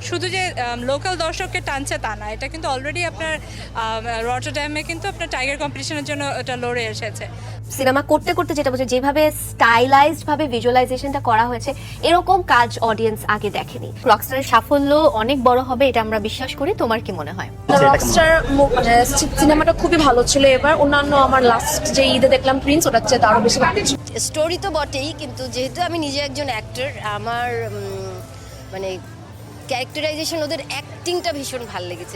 শুধু যে লোকাল দর্শককে টানছে তা না, এটা কিন্তু অলরেডি আপনার রটারড্যামে কিন্তু আপনার টাইগার কম্পিটিশনের জন্য এটা লড়ে এসেছে। সিনেমা করতে করতে যেটা বলছে, যেভাবে স্টাইলাইজড ভাবে ভিজুয়ালাইজেশনটা করা হয়েছে, এরকম কাজ অডিয়েন্স আগে দেখেনি। রকস্টারের সাফল্য অনেক বড় হবে এটা আমরা বিশ্বাস করি। তোমার কি মনে হয়? রকস্টার সিনেমাটা খুবই ভালো ছিল এবার। অন্যান্য আমার লাস্ট যে ঈদে দেখলাম প্রিন্স, ওটার চেয়ে আরো বেশি ভালো ছিল। স্টোরি তো বটেই, কিন্তু যেহেতু আমি নিজে একজন অ্যাক্টর, আমার মানে ক্যারেক্টারাইজেশন, ওদের অ্যাক্টিংটা ভীষণ ভালো লেগেছে।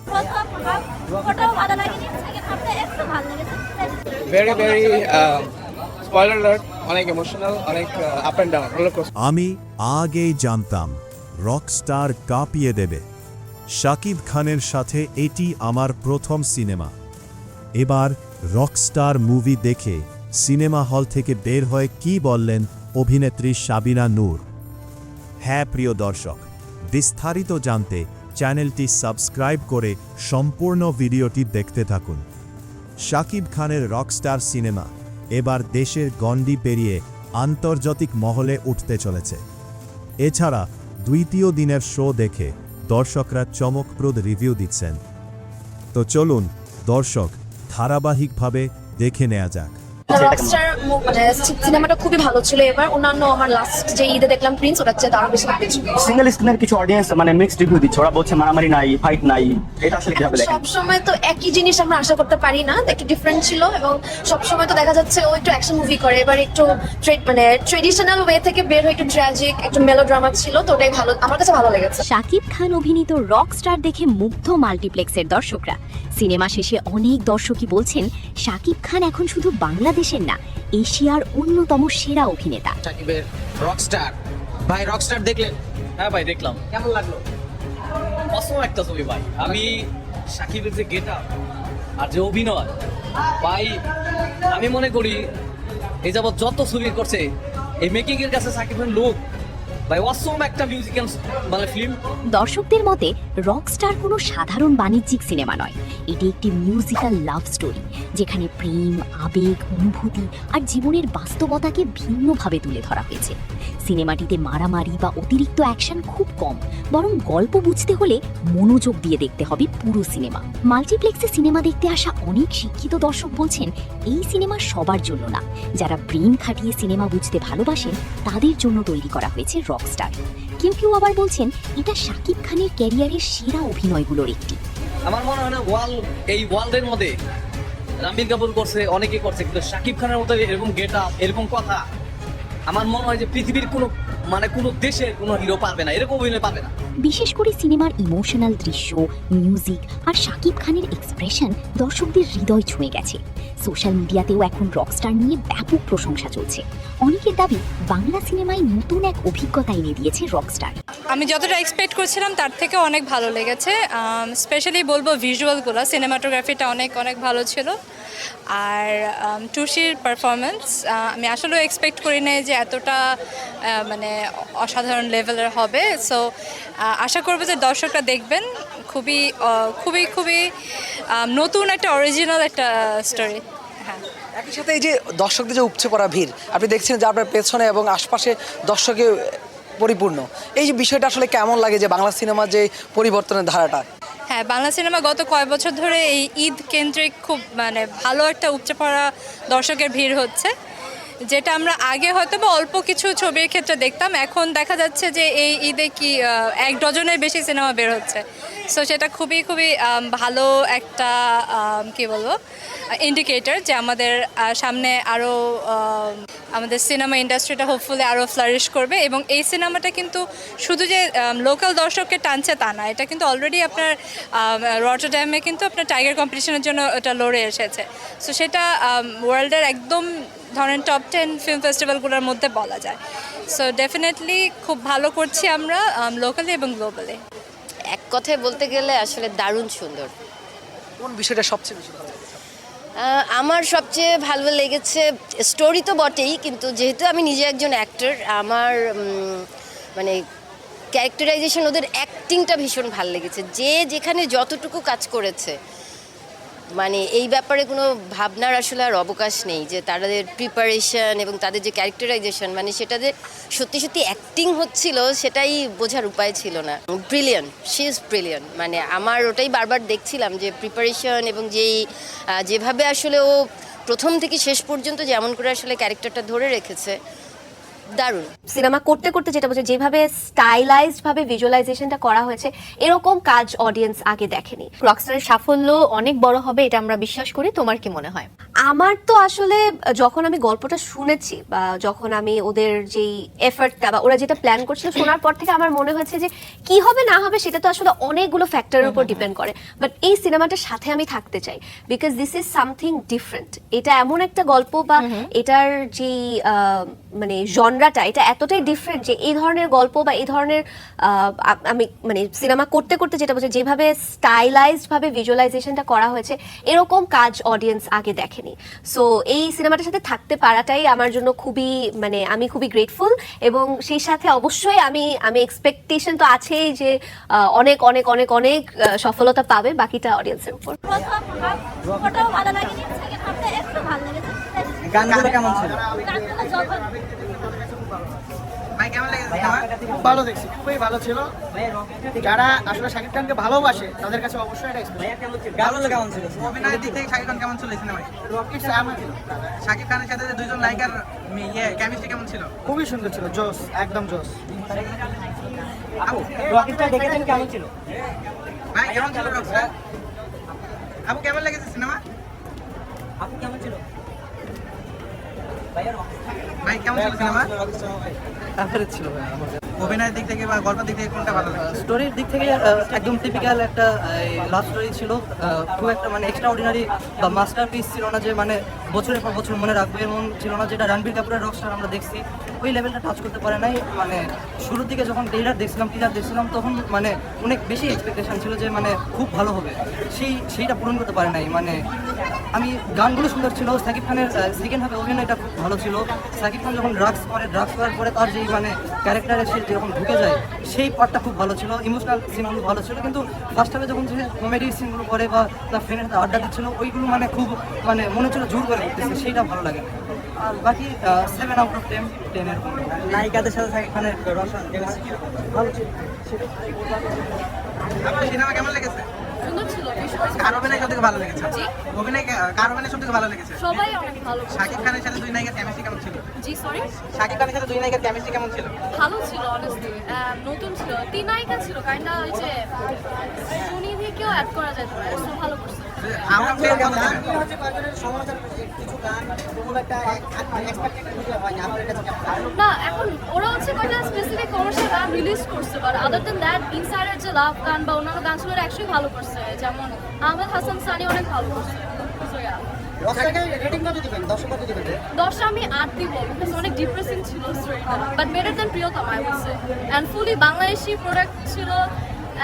ভেরি ভেরি স্পয়লার অ্যালার্ট, অনেক ইমোশনাল, অনেক up and down roller coaster. আমি আগেই জানতাম রকস্টার কাঁপিয়ে দেবে। শাকিব খানের সাথে এটি আমার প্রথম সিনেমা। এবার রকস্টার মুভি দেখে সিনেমা হল থেকে বের হয়ে কি বললেন অভিনেত্রী সাবিনা নূর। হ্যাঁ প্রিয় দর্শক, বিস্তারিত জানতে চ্যানেলটি সাবস্ক্রাইব করে সম্পূর্ণ ভিডিওটি দেখতে থাকুন। শাকিব খানের রকস্টার সিনেমা এবার দেশের গণ্ডি পেরিয়ে আন্তর্জাতিক মহলে উঠতে চলেছে। এছাড়া দ্বিতীয় দিনের শো দেখে দর্শকরা চমকপ্রদ রিভিউ দিচ্ছেন। তো চলুন দর্শক, ধারাবাহিকভাবে দেখে নেওয়া যাক। রকস্টার সিনেমাটা খুবই ভালো ছিল এবার। অন্যান্য আমার লাস্ট যে ঈদে দেখলাম প্রিন্স, ওটার চেয়ে আরো বেশি ভালো ছিল। সিঙ্গেল স্ক্রিনের কিছু অডিয়েন্স মানে মিক্সড রিভিউ দিচ্ছে, ওরা বলছে মারামারি নাই, ফাইট নাই। এটা আসলে কিভাবে দেখেন? সবসময় তো একই জিনিস আমরা আশা করতে পারি না, একটু ডিফারেন্ট ছিল। এবং সবসময় তো দেখা যাচ্ছে ও একটু অ্যাকশন মুভি করে, এবার একটু ট্রেডিশনাল ওয়ে থেকে বের হয়ে একটু ট্র্যাজিক, একটু মেলোড্রামা ছিল। তো ওটাই ভালো, আমার কাছে ভালো লেগেছে। শাকিব খান অভিনীত রকস্টার দেখে মুগ্ধ মাল্টিপ্লেক্সের দর্শকরা। সিনেমা শেষে অনেক দর্শকই বলছেন শাকিব খান এখন শুধু বাংলাদেশের না, এশিয়ার অন্যতম সেরা অভিনেতা। শাকিবের রকস্টার, ভাই রকস্টার দেখলেন? হ্যাঁ ভাই দেখলাম। কেমন লাগলো? অসম একটা ছবি ভাই। আমি শাকিবের যে গেট আপ আর যে অভিনয় ভাই, আমি মনে করি এই যাবৎ যত ছবি করছে এই মেকিং এর কাছে শাকিবের লোক ভাই অসম একটা মিউজিক্যাল মানে ফিল্ম। দর্শকদের মতে রকস্টার কোনো সাধারণ বাণিজ্যিক সিনেমা নয়, এটি একটি মিউজিক্যাল লাভ স্টোরি, যেখানে প্রেম, আবেগ, অনুভূতি আর জীবনের বাস্তবতাকে ভিন্নভাবে তুলে ধরা হয়েছে। সিনেমাটিতে মারামারি বা অতিরিক্ত অ্যাকশন খুব কম, বরং গল্প বুঝতে হলে মনোযোগ দিয়ে দেখতে হবে পুরো সিনেমা। মাল্টিপ্লেক্সে সিনেমা দেখতে আসা অনেক শিক্ষিত দর্শক বলছেন এই সিনেমা সবার জন্য না, যারা ব্রেন খাটিয়ে সিনেমা বুঝতে ভালোবাসেন তাদের জন্য তৈরি করা হয়েছে রকস্টার। কেউ কেউ আবার বলছেন এটা শাকিব খানের ক্যারিয়ারের সেরা অভিনয়গুলোর একটি। আমার মনে হয় না এই ওয়ার্ল্ডের মধ্যে রণবীর কাপুর করছে, অনেকে করছে, কিন্তু শাকিব খানের মতো এরকম গেট আপ, এরকম কথা আমার মনে হয় যে পৃথিবীর কোনো দেশের কোনো হিরো পারবে না, এরকম অভিনয় পারবে না। বিশেষ করে সিনেমার ইমোশনাল দৃশ্য, মিউজিক আর শাকিব খানের এক্সপ্রেশন দর্শকদের হৃদয় ছুঁয়ে গেছে। সোশ্যাল মিডিয়াতেও এখন রকস্টার নিয়ে ব্যাপক প্রশংসা চলছে। অনেকের দাবি বাংলা সিনেমায় নতুন এক অভিজ্ঞতা এনে দিয়েছে রকস্টার। আমি যতটা এক্সপেক্ট করছিলাম তার থেকে অনেক ভালো লেগেছে। স্পেশালি বলবো ভিজুয়ালগুলো, সিনেমাটোগ্রাফিটা অনেক অনেক ভালো ছিল। আর টুসির পারফরমেন্স আমি আসলেও এক্সপেক্ট করি নাই যে এতটা মানে অসাধারণ লেভেলের হবে। সো আশা করবো যে দর্শকরা দেখবেন। খুবই খুবই খুবই নতুন একটা অরিজিনাল একটা স্টোরি। হ্যাঁ, একই সাথে এই যে দর্শকদের যে উপচে পড়া ভিড় আপনি দেখছেন যে আপনার পেছনে এবং আশপাশে দর্শকে পরিপূর্ণ, এই যে বিষয়টা আসলে কেমন লাগে যে বাংলা সিনেমার যে পরিবর্তনের ধারাটা? হ্যাঁ, বাংলা সিনেমা গত কয়েক বছর ধরে এই ঈদ কেন্দ্রিক খুব মানে ভালো একটা উপচে পড়া দর্শকের ভিড় হচ্ছে, যেটা আমরা আগে হয়তো বা অল্প কিছু ছবির ক্ষেত্রে দেখতাম। এখন দেখা যাচ্ছে যে এই ঈদে কি 1 ডজনের বেশি সিনেমা বের হচ্ছে। সো সেটা খুবই খুবই ভালো একটা কি বলবো ইন্ডিকেটর যে আমাদের সামনে আরও আমাদের সিনেমা ইন্ডাস্ট্রিটা হোপফুলি আরও ফ্লারিশ করবে। এবং এই সিনেমাটা কিন্তু শুধু যে লোকাল দর্শককে টানছে তা না, এটা কিন্তু অলরেডি আপনার রটারড্যামে কিন্তু আপনার টাইগার কম্পিটিশনের জন্য এটা লড়ে এসেছে। সো সেটা ওয়ার্ল্ডের একদম ধরেন টপ 10 ফিল্ম ফেস্টিভ্যালগুলোর মধ্যে বলা যায়। সো ডেফিনেটলি খুব ভালো করছি আমরা লোকালি এবং গ্লোবালি। এক কথায় বলতে গেলে আসলে দারুণ সুন্দর। কোন বিষয়টা সবচেয়ে বেশি ভালো? আমার সবচেয়ে ভালো লেগেছে স্টোরি তো বটেই, কিন্তু যেহেতু আমি নিজে একজন অ্যাক্টর, আমার মানে ক্যারেক্টারাইজেশন, ওদের অ্যাক্টিংটা ভীষণ ভালো লেগেছে। যে যেখানে যতটুকু কাজ করেছে মানে এই ব্যাপারে কোনো ভাবনার আসলে আর অবকাশ নেই যে তাদের প্রিপারেশন এবং তাদের যে ক্যারেক্টারাইজেশন মানে সেটাতে সত্যি সত্যি অ্যাক্টিং হচ্ছিল সেটাই বোঝার উপায় ছিল না। Brilliant, she is brilliant. মানে আমার ওটাই বারবার দেখছিলাম যে প্রিপারেশন এবং যেভাবে আসলে ও প্রথম থেকে শেষ পর্যন্ত যেমন করে আসলে ক্যারেক্টারটা ধরে রেখেছে, দারুণ। সিনেমা করতে করতে যেটা বোঝে যেভাবে স্টাইলাইজড ভাবে ভিজুয়ালাইজেশনটা করা হয়েছে এরকম কাজ অডিয়েন্স আগে দেখেনি। রকস্টারের সাফল্য অনেক বড় হবে এটা আমরা বিশ্বাস করি। তোমার কি মনে হয়? আমার তো আসলে যখন আমি গল্পটা শুনেছি বা যখন আমি ওদের যেই এফর্টটা বা ওরা যেটা প্ল্যান করছিল শোনার পর থেকে আমার মনে হয়েছে যে কি হবে না হবে সেটা তো আসলে অনেকগুলো ফ্যাক্টরের উপর ডিপেন্ড করে, বাট এই সিনেমাটার সাথে আমি থাকতে চাই because this is something different. এটা এমন একটা গল্প বা এটার যেই মানে জনরাটা এটা এতটাই ডিফারেন্ট যে এই ধরনের গল্প বা এই ধরনের আমি মানে সিনেমা করতে করতে যেটা বোঝে যেভাবে স্টাইলাইজড ভাবে ভিজুয়ালাইজেশনটা করা হয়েছে এরকম কাজ অডিয়েন্স আগে দেখেনি। সো এই সিনেমাটার সাথে থাকতে পারাটাই আমার জন্য খুবই মানে আমি খুবই গ্রেটফুল এবং সেই সাথে অবশ্যই আমি এক্সপেকটেশন তো আছেই যে অনেক অনেক অনেক অনেক সফলতা পাবে, বাকিটা অডিয়েন্সের উপর। গানগুলো কেমন ছিল? ভাই কেমন লেগেছে? ভালো দেখছি, খুবই ভালো ছিল। যারা আসলে শাকিব খানকে ভালোবাসে তাদের কাছে অবশ্যই এটা গানগুলো কেমন ছিল? অভিনয়ের দিক থেকে শাকিব খান কেমন ছিল সিনেমায়? শাকিব খানের সাথে দুইজন নায়িকার কেমিস্ট্রি কেমন ছিল? খুবই সুন্দর ছিল, জোস, একদম জোস। রকিটা দেখেছেন কেমন ছিল? ভাই কেমন ছিল রকিটা? আপু কেমন লেগেছে সিনেমা? আপু কেমন ছিল? ভাই কেমন ছিল সিনেমা? এভারেজ ছিল ভাই আমার। অভিনয়ের দিক থেকে বা গল্পের দিক থেকে কোনটা ভালো লাগছে? স্টোরির দিক থেকে একদম টিপিক্যাল একটা লাভ স্টোরি ছিল, খুব একটা মানে এক্সট্রা অর্ডিনারি বা মাস্টারপিস ছিল না যে মানে বছরের পর বছর মনে রাখবে এমন ছিল না, যেটা রণবীর কাপুরের রকস্টার আমরা দেখছি ওই লেভেলটা টাচ করতে পারে নাই। মানে শুরুর দিকে যখন টিজার দেখছিলাম তখন মানে অনেক বেশি এক্সপেকটেশন ছিল যে মানে খুব ভালো হবে, সেইটা পূরণ করতে পারে নাই। মানে আমি গানগুলো সুন্দর ছিল, শাকিব খানের সেকেন্ড হাফে অভিনয়টা খুব ভালো ছিল। শাকিব খান যখন ড্রাগস করার পরে তার যেই মানে ক্যারেক্টারে সে যখন ঢুকে যায় সেই পার্টটা খুব ভালো ছিল, ইমোশনাল সিনগুলো ভালো ছিল। কিন্তু ফার্স্ট হাফে যখন যে কমেডি সিনগুলো করে বা তার ফ্রেন্ডের সাথে আড্ডা দিচ্ছিল ওইগুলো মানে খুব মানে মনে হচ্ছিল জোর করে করতেছে, সেইটা ভালো লাগে। আর বাকি 7 আউট অফ 10 10-এর নায়িকাদের সাথে শাকিব খানের রসন ভালো ছিল। আপনার সিনেমা কেমন লেগেছে? সুন্দর ছিল। কার অভিনয় সবথেকে ভালো লেগেছে? কার অভিনয় সবথেকে ভালো লেগেছে? সবাই অনেক ভালো। শাকিব খানের সাথে দুই নায়িকার কেমিস্ট্রি কেমন ছিল? জি সরি, শাকিব খানের সাথে দুই নায়িকার কেমিস্ট্রি কেমন ছিল? ভালো ছিল অনেস্টলি। নতুন ছিল, তিন নায়িকা ছিল কাইন্ডা ওই যে সুনিধিকেও অ্যাড করা যেতে পারে, সো ভালো করছে। আমরা প্লে কত দেবেন? না এখন ওরা হচ্ছে কয়টা স্পেসিফিক কমার্শিয়াল গান রিলিজ করছে, বাট আদার দেন দ্যাট ইনসাইডের যে লাভ গান বা অন্যান্য গান ছিল অ্যাকচুয়ালি ভালো করছে, যেমন আহমেদ হাসান সানি অনেক ভালো করছে। So, yeah. 10 আমি 8 দিব, বিকজ অনেক ডিপ্রেসিং ছিল স্টোরিটা, but better than Priyotoma I will say. And fully Bangladeshi product ছিল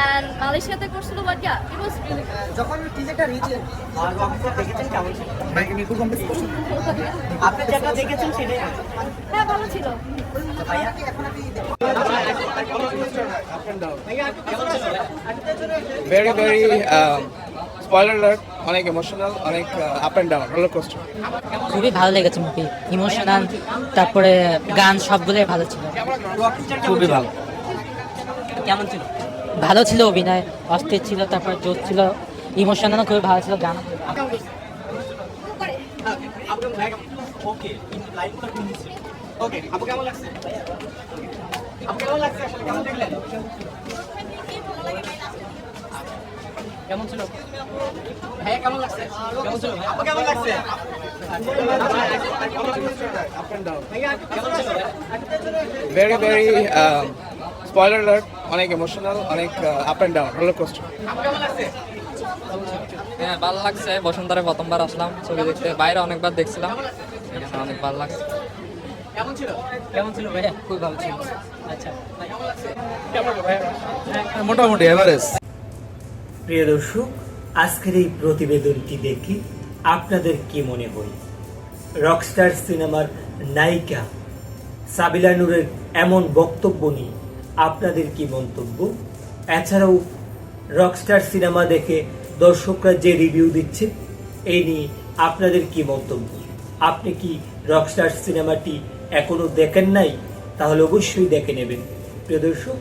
এন্ড মালয়েশিয়াতে করছিল, but yeah it was really good. যখন টিজারটা রিলিজ আর রকিটা দেখেছেন কেমন ছিল? আপনি যেটা দেখেছেন সেটাই হ্যাঁ ভালো ছিল। ভেরি ভেরি স্পয়লার অ্যালার্ট, অনেক ইমোশনাল, অনেক up and down, roller coaster. খুবই ভালো লেগেছে মুভি, ইমোশনাল, তারপরে গান সবগুলোই ভালো ছিল। খুবই ভালো। কেমন ছিল? ভালো ছিল, অভিনয় অস্থির ছিল, তারপর জোর ছিল, ইমোশনাল খুবই ভালো ছিল, গান কেমন ছিল? ভাইয়া কেমন লাগছে? কেমন ছিল? আপু কেমন লাগছে? ভেরি ভেরি স্পয়লার অ্যালার্ট, অনেক ইমোশনাল, অনেক up and down, roller coaster. হ্যাঁ ভালো লাগছে, বসন্তরে প্রথমবার আসলাম ছবি দেখতে, বাইরে অনেকবার দেখছিলাম, অনেক ভালো লাগছে। কেমন ছিল? কেমন ছিল ভাইয়া? খুব ভালো ছিল। আচ্ছা মোটামুটি এভারেজ। প্রিয় দর্শক, আজকের এই প্রতিবেদনটি দেখে আপনাদের কি মনে হয়? রকস্টার সিনেমার নায়িকা সাবিলা নূরের এমন বক্তব্য নিয়ে আপনাদের কি মন্তব্য? এছাড়াও রকস্টার সিনেমা দেখে দর্শকরা যে রিভিউ দিচ্ছে এই নিয়ে আপনাদের কি মন্তব্য? আপনি কি রকস্টার সিনেমাটি এখনো দেখেন নাই? তাহলে অবশ্যই দেখে নেবেন। প্রিয় দর্শক,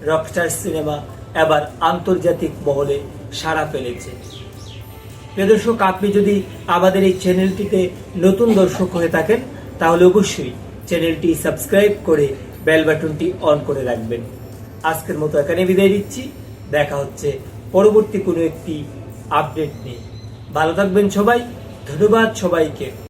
রকস্টার সিনেমা এবার আন্তর্জাতিক মহলে সাড়া ফেলেছে। প্রিয় দর্শক, আপনি যদি আমাদের এই চ্যানেলটিতে নতুন দর্শক হয়ে থাকেন তাহলে অবশ্যই চ্যানেলটি সাবস্ক্রাইব করে বেল বাটনটি অন করে রাখবেন। আজকের মতো এখানে বিদায় দিচ্ছি। দেখা হচ্ছে পরবর্তী কোনো একটি আপডেট নিয়ে। ভালো থাকবেন সবাই। ধন্যবাদ সবাইকে।